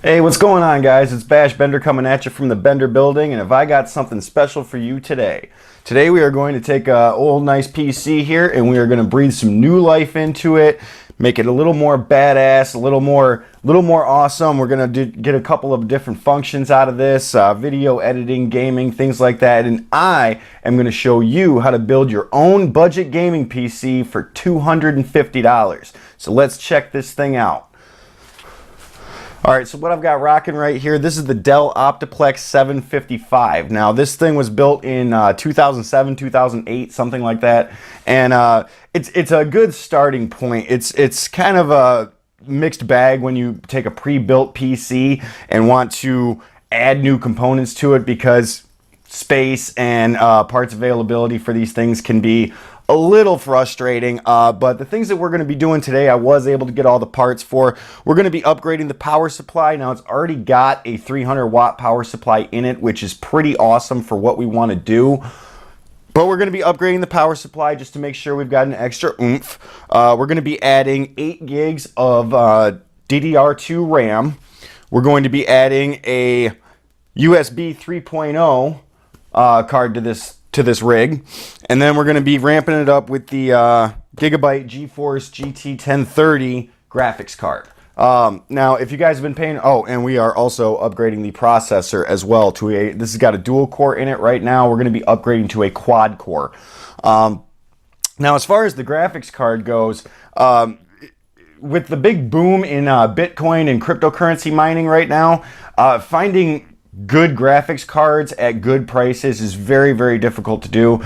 Hey, what's going on, guys? It's Bash Bender coming at you from the Bender Building, and have I got something special for you today. Today we are going to take a old nice PC here, and we are going to breathe some new life into it, make it a little more badass, a little more awesome. We're going to get a couple of different functions out of this, video editing, gaming, things like that, and I am going to show you how to build your own budget gaming PC for $250. So let's check this thing out. Alright, so what I've got rocking right here, this is the Dell OptiPlex 755. Now, this thing was built in 2007, 2008, something like that. And it's a good starting point. It's kind of a mixed bag when you take a pre-built PC and want to add new components to it, because space and parts availability for these things can be a little frustrating, but the things that we're going to be doing today, I was able to get all the parts for. We're going to be upgrading the power supply. Now, it's already got a 300 watt power supply in it, which is pretty awesome for what we want to do. But we're going to be upgrading the power supply just to make sure we've got an extra oomph. We're going to be adding 8 gigs of DDR2 RAM. We're going to be adding a USB 3.0 card to this rig, and then we're going to be ramping it up with the Gigabyte GeForce GT 1030 graphics card. Now, if you guys have been paying, and we are also upgrading the processor as well to this has got a dual core in it right now. We're going to be upgrading to a quad core. Now, as far as the graphics card goes, with the big boom in Bitcoin and cryptocurrency mining right now, finding good graphics cards at good prices is very, very difficult to do.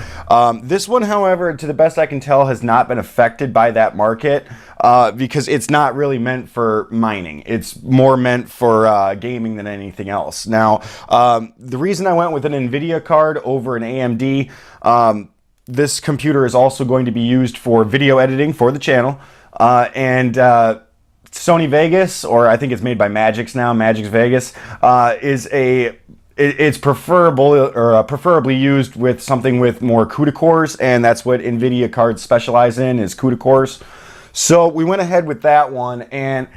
This one, however, to the best I can tell, has not been affected by that market because it's not really meant for mining. It's more meant for gaming than anything else. Now, the reason I went with an NVIDIA card over an AMD, this computer is also going to be used for video editing for the channel, and Sony Vegas, or I think it's made by Magix now, Magix Vegas, it's preferable or preferably used with something with more CUDA cores, and that's what NVIDIA cards specialize in, is CUDA cores. So we went ahead with that one, and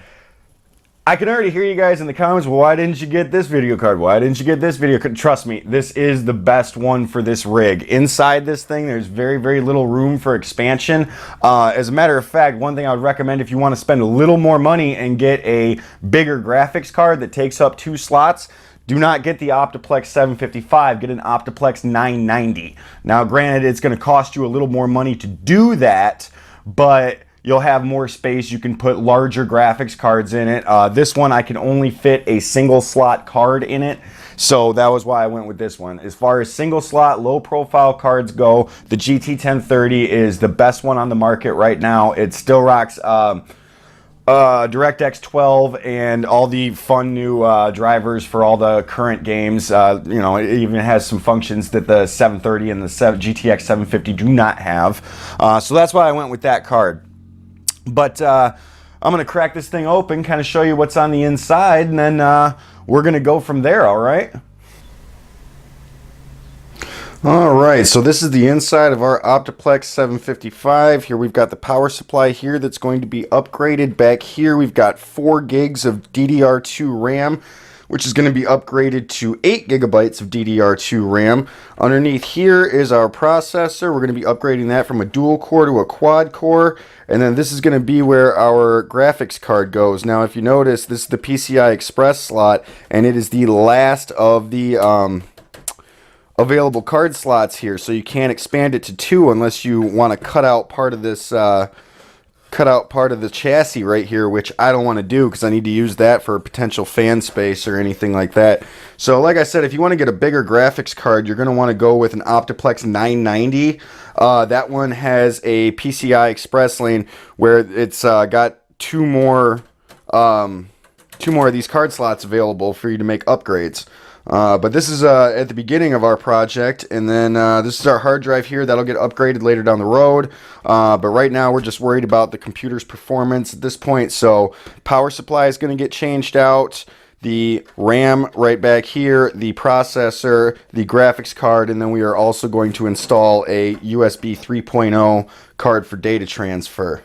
I can already hear you guys in the comments, well, why didn't you get this video card? Why didn't you get this video card? Trust me, this is the best one for this rig. Inside this thing, there's very, very little room for expansion. As a matter of fact, one thing I would recommend if you want to spend a little more money and get a bigger graphics card that takes up 2 slots, do not get the OptiPlex 755, get an OptiPlex 990. Now, granted, it's going to cost you a little more money to do that, but you'll have more space. You can put larger graphics cards in it. This one, I can only fit a single slot card in it, so that was why I went with this one. As far as single slot, low profile cards go, the GT 1030 is the best one on the market right now. It still rocks DirectX 12 and all the fun new drivers for all the current games. You know, it even has some functions that the 730 and the GTX 750 do not have. So that's why I went with that card. But I'm going to crack this thing open, kind of show you what's on the inside, and then we're going to go from there, all right? All right, so this is the inside of our OptiPlex 755. Here we've got the power supply here that's going to be upgraded. Back here we've got 4 gigs of DDR2 RAM, which is going to be upgraded to 8 gigabytes of DDR2 RAM. Underneath here is our processor. We're going to be upgrading that from a dual core to a quad core. And then this is going to be where our graphics card goes. Now, if you notice, this is the PCI Express slot, and it is the last of the available card slots here. So you can't expand it to 2 unless you want to cut out part of this cut out part of the chassis right here, which I don't want to do because I need to use that for potential fan space or anything like that. So like I said, if you want to get a bigger graphics card, you're going to want to go with an OptiPlex 990. That one has a PCI Express lane where it's got two more of these card slots available for you to make upgrades. But this is at the beginning of our project, and then this is our hard drive here. That'll get upgraded later down the road. But right now we're just worried about the computer's performance at this point. So power supply is going to get changed out. The RAM right back here, the processor, the graphics card, and then we are also going to install a USB 3.0 card for data transfer.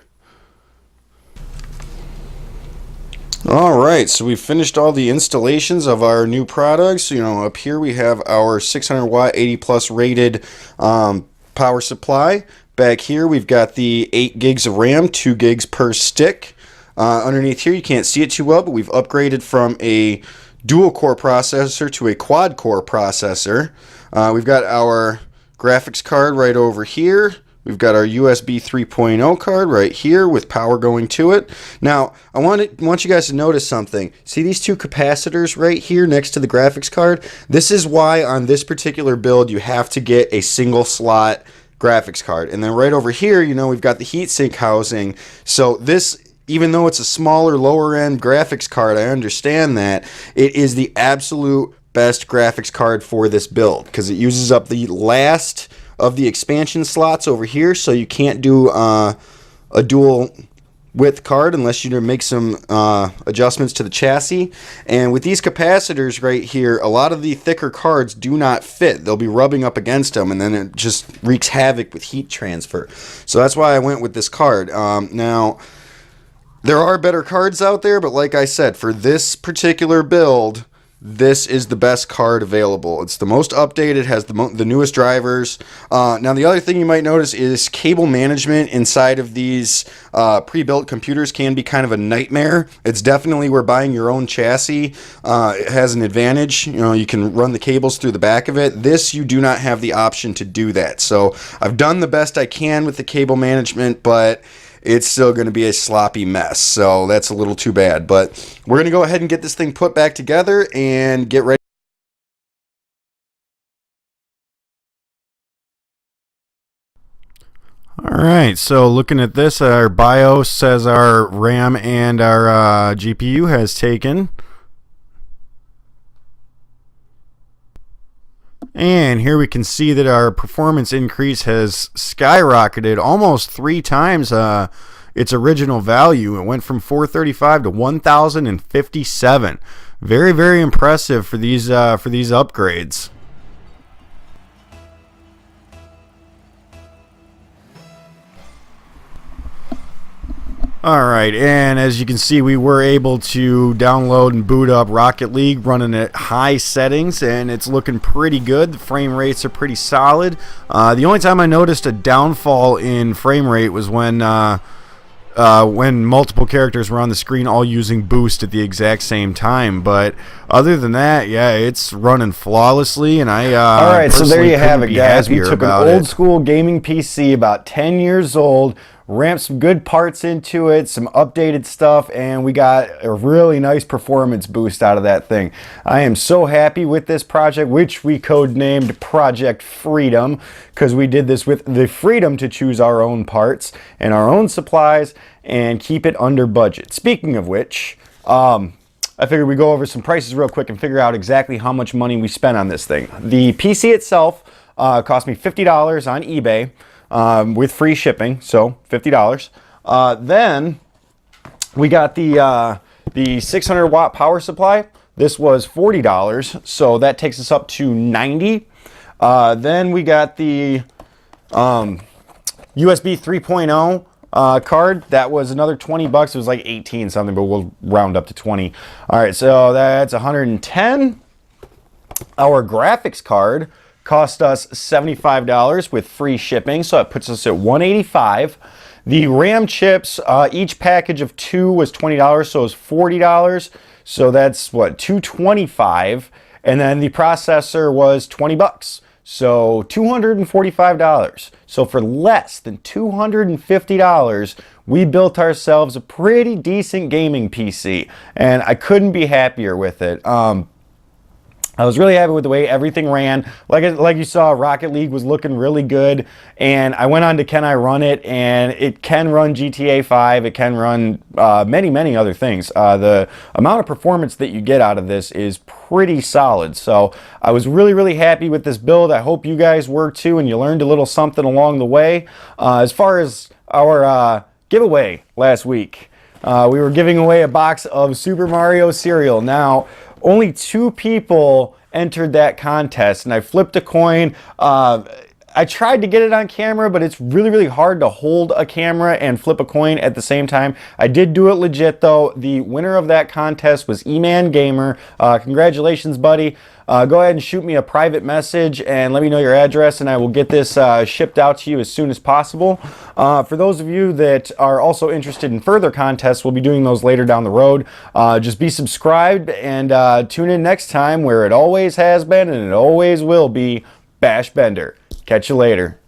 All right, so we finished all the installations of our new products. Up here we have our 600 watt 80 plus rated power supply. Back here we've got the 8 gigs of RAM, 2 gigs per stick. Underneath here you can't see it too well, but we've upgraded from a dual core processor to a quad core processor. We've got our graphics card right over here. We've got our USB 3.0 card right here with power going to it. Now, I want you guys to notice something. See these two capacitors right here next to the graphics card? This is why on this particular build you have to get a single slot graphics card. And then right over here, we've got the heatsink housing. So this, even though it's a smaller, lower end graphics card, I understand that, it is the absolute best graphics card for this build because it uses up the last of the expansion slots over here, so you can't do a dual width card unless you make some adjustments to the chassis. And with these capacitors right here, a lot of the thicker cards do not fit. They'll be rubbing up against them, and then it just wreaks havoc with heat transfer. So that's why I went with this card. Now, there are better cards out there, but like I said, for this particular build, this is the best card available. It's the most updated, has the newest drivers. Now, the other thing you might notice is cable management inside of these pre-built computers can be kind of a nightmare. It's definitely where buying your own chassis it has an advantage. You can run the cables through the back of it. This, you do not have the option to do that. So I've done the best I can with the cable management, but it's still going to be a sloppy mess. So that's a little too bad. But we're going to go ahead and get this thing put back together and get ready. All right, so looking at this, our BIOS says our RAM and our GPU has taken. And here we can see that our performance increase has skyrocketed almost 3 times its original value. It went from 435 to 1057. Very, very impressive for these upgrades. Alright, and as you can see, we were able to download and boot up Rocket League running at high settings, and it's looking pretty good. The frame rates are pretty solid. The only time I noticed a downfall in frame rate was when multiple characters were on the screen all using boost at the exact same time. But other than that, yeah, it's running flawlessly, and I all right, so there you have it, guys. We took an old school gaming PC about 10 years old, ramped some good parts into it, some updated stuff, and we got a really nice performance boost out of that thing. I am so happy with this project, which we codenamed Project Freedom, because we did this with the freedom to choose our own parts and our own supplies and keep it under budget. Speaking of which, I figured we'd go over some prices real quick and figure out exactly how much money we spent on this thing. The PC itself cost me $50 on eBay. With free shipping, so $50. Then we got the 600 watt power supply. This was $40, so that takes us up to $90. Then we got the USB 3.0 card. That was another 20 bucks. It was like 18 something, but we'll round up to 20. All right, so that's 110. Our graphics card cost us $75 with free shipping, so it puts us at $185. The RAM chips, each package of 2 was $20, so it was $40. So that's what, $225. And then the processor was 20 bucks. So $245. So for less than $250, we built ourselves a pretty decent gaming PC, and I couldn't be happier with it. I was really happy with the way everything ran. Like you saw, Rocket League was looking really good, and I went on to Can I Run It, and it can run GTA 5, it can run many other things. The amount of performance that you get out of this is pretty solid, so I was really happy with this build. I hope you guys were too, and you learned a little something along the way. As far as our giveaway last week, we were giving away a box of Super Mario cereal. Now, only 2 people entered that contest, and I flipped a coin. I tried to get it on camera, but it's really, really hard to hold a camera and flip a coin at the same time. I did do it legit though. The winner of that contest was E-Man Gamer. Congratulations, buddy. Go ahead and shoot me a private message and let me know your address, and I will get this shipped out to you as soon as possible. For those of you that are also interested in further contests, we'll be doing those later down the road. Just be subscribed and tune in next time, where it always has been and it always will be Bash Bender. Catch you later.